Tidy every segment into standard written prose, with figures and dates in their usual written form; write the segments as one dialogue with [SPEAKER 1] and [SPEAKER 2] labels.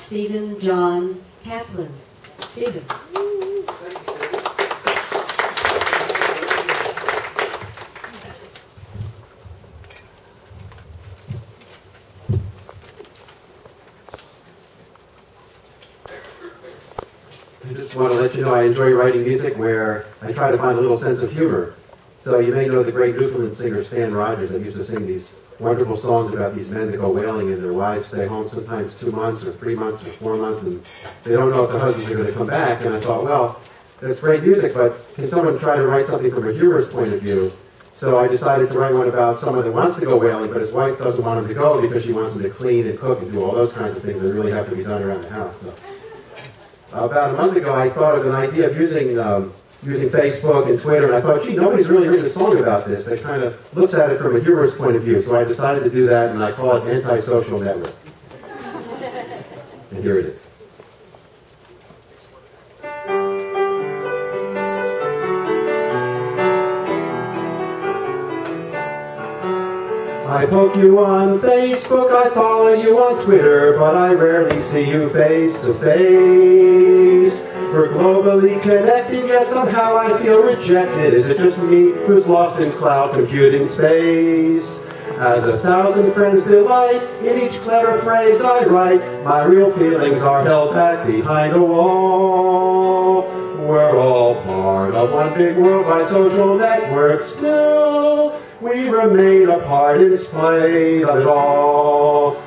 [SPEAKER 1] Stephen Jon Kaplan. Stephen.
[SPEAKER 2] I just want to let you know I enjoy writing music where I try to find a little sense of humor. So you may know the great Newfoundland singer Stan Rogers that used to sing these wonderful songs about these men that go whaling and their wives stay home sometimes 2 months or 3 months or 4 months and they don't know if the husbands are going to come back. And I thought, well, that's great music, but can someone try to write something from a humorous point of view? So I decided to write one about someone that wants to go whaling, but his wife doesn't want him to go because she wants him to clean and cook and do all those kinds of things that really have to be done around the house. So, about a month ago, I thought of an idea of using Facebook and Twitter, and I thought, gee, nobody's really written a song about this that kind of looks at it from a humorous point of view. So I decided to do that, and I call it Anti-Social Network. And here it is. I poke you on Facebook, I follow you on Twitter, but I rarely see you face to face. We're globally connected, yet somehow I feel rejected. Is it just me who's lost in cloud computing space? As 1,000 friends delight in each clever phrase I write, my real feelings are held back behind a wall. We're all part of one big worldwide social network still. We remain apart in spite of it all.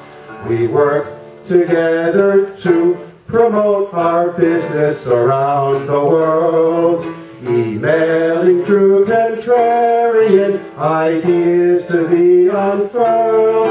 [SPEAKER 2] We work together to promote our business around the world. Emailing through contrarian ideas to be unfurled.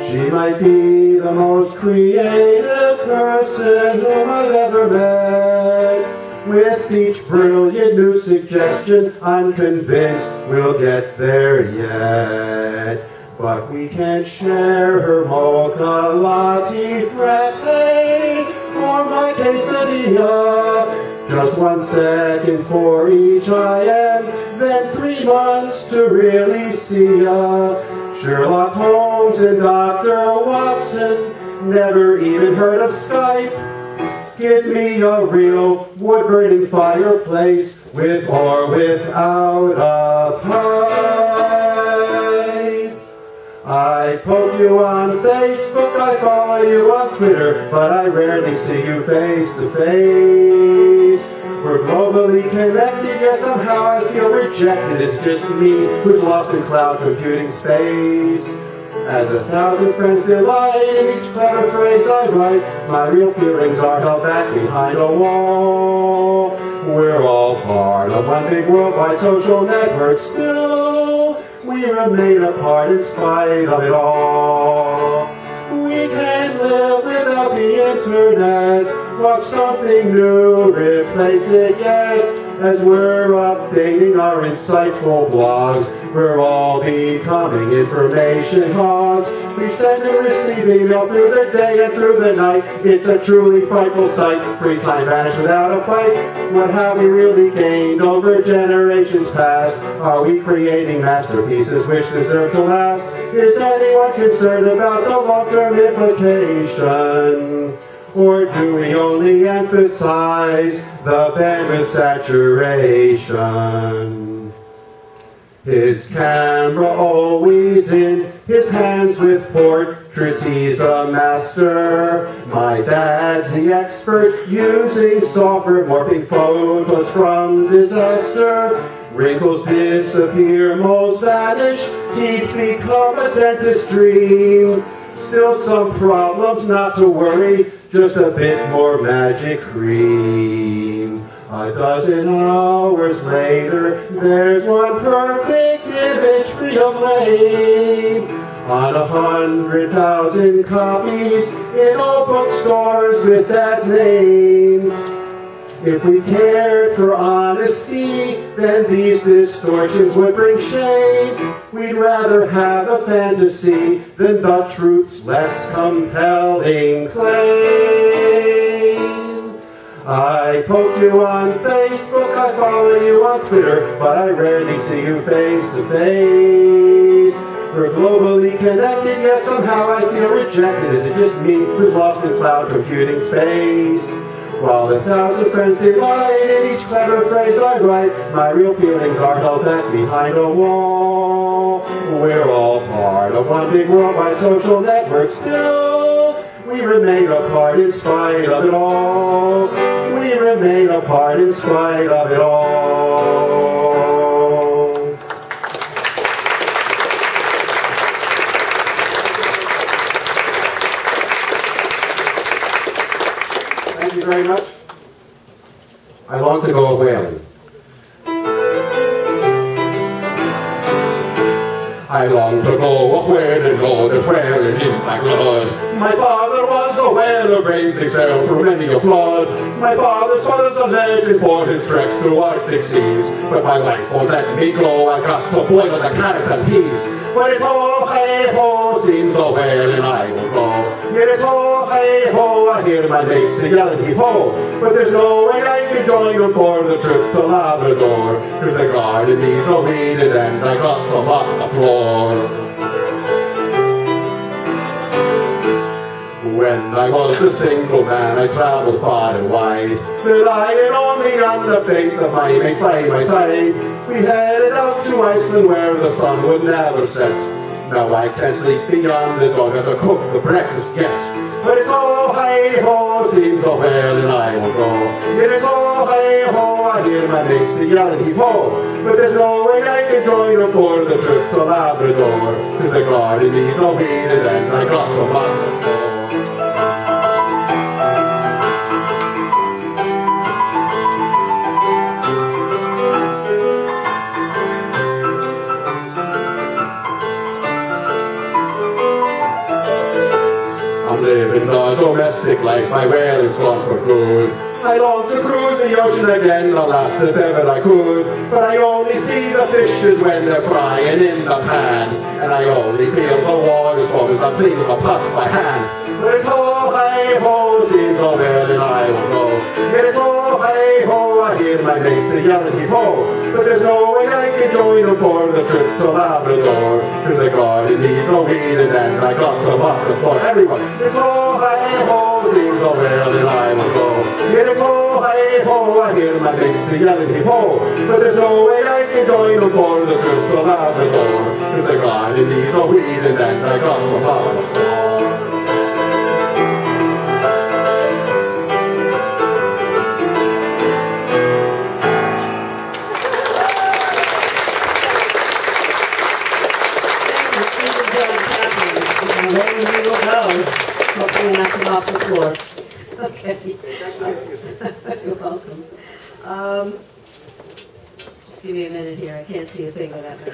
[SPEAKER 2] She might be the most creative person whom I've ever met. With each brilliant new suggestion, I'm convinced we'll get there yet. But we can't share her mocha latte frappe or my quesadilla. Just 1 second for each I am, then 3 months to really see ya. Sherlock Holmes and Dr. Watson, never even heard of Skype. Give me a real wood-burning fireplace with or without a pipe. I poke you on Facebook, I follow you on Twitter, but I rarely see you face to face. We're globally connected, yet somehow I feel rejected. It's just me who's lost in cloud computing space. As 1,000 friends delight in each clever phrase I write, my real feelings are held back behind a wall. We're all part of one big worldwide social network still. We remain apart in spite of it all. We can't live without the internet. Watch something new replace it yet. As we're updating our insightful blogs, we're all becoming information hogs. We send and receive email through the day and through the night. It's a truly frightful sight. Free time vanished without a fight. What have we really gained over generations past? Are we creating masterpieces which deserve to last? Is anyone concerned about the long-term implication? Or do we only emphasize the bandwidth saturation? His camera always in his hands with portraits, he's a master. My dad's the expert using software, morphing photos from disaster. Wrinkles disappear, moles vanish, teeth become a dentist's dream. Still some problems, not to worry, just a bit more magic cream. A dozen hours later, there's one perfect image free of blame. On 100,000 copies in all bookstores with that name. If we cared for honesty, then these distortions would bring shame. We'd rather have a fantasy than the truth's less compelling claim. I poke you on Facebook, I follow you on Twitter, but I rarely see you face to face. We're globally connected, yet somehow I feel rejected. Is it just me who's lost in cloud computing space? While 1,000 friends delight in each clever phrase I write, my real feelings are held back behind a wall. We're all part of one big world by social networks. Still, we remain apart in spite of it all. We remain apart in spite of it all. Thank you very much. I long to go a-whaling. I long to go a-whaling, oh, there's whaling in my blood. My father was a whaler, bravely sailed through many a flood. My father's a legend for his treks through Arctic seas. But my life won't let me go, I got to boil the carrots and peas. When it's oh, hey, ho, seems a whaling I will go. Yet it's oh, hey, ho, I hear my mates yelling heave-ho. But there's no way I can join them for the trip to Labrador. Cause the garden needs a weeded and I got some on the floor. When I was a single man, I traveled far and wide, relying only on the faith of my mates by my side. We headed out to Iceland where the sun would never set. Now I can't sleep beyond the dawn to cook the breakfast yet. But it's oh, hey, ho, seems so well and I will go. Yet it's oh, hey, ho, I hear my mates yelling heave-ho. But there's no way I can join them for the trip to Labrador. Cause the garden needs a weeded and I got some on the floor. Living the domestic life, my whaling's gone for good. I long to cruise the ocean again, alas, if ever I could. But I only see the fishes when they're frying in the pan. And I only feel the water's warm as I'm cleaning the pots by hand. But it's oh, hey, ho, seems so well and I will go. Yet it's oh, hey, ho, I hear my mates yelling heave-ho. But there's no way I can join them for the trip to Labrador. Cause the garden needs a weeded and I got some on the floor. Everyone, it's oh, hey, ho, seems so well and I will go. Yet it's oh, hey, ho, I hear my mates yelling heave-ho. But there's no way I can join them for the trip to Labrador. Cause the garden needs a weeded and I got some on the floor.
[SPEAKER 1] Away we will go. Hopefully not come off the floor. Okay. You're welcome. Just give me a minute here. I can't see a thing without my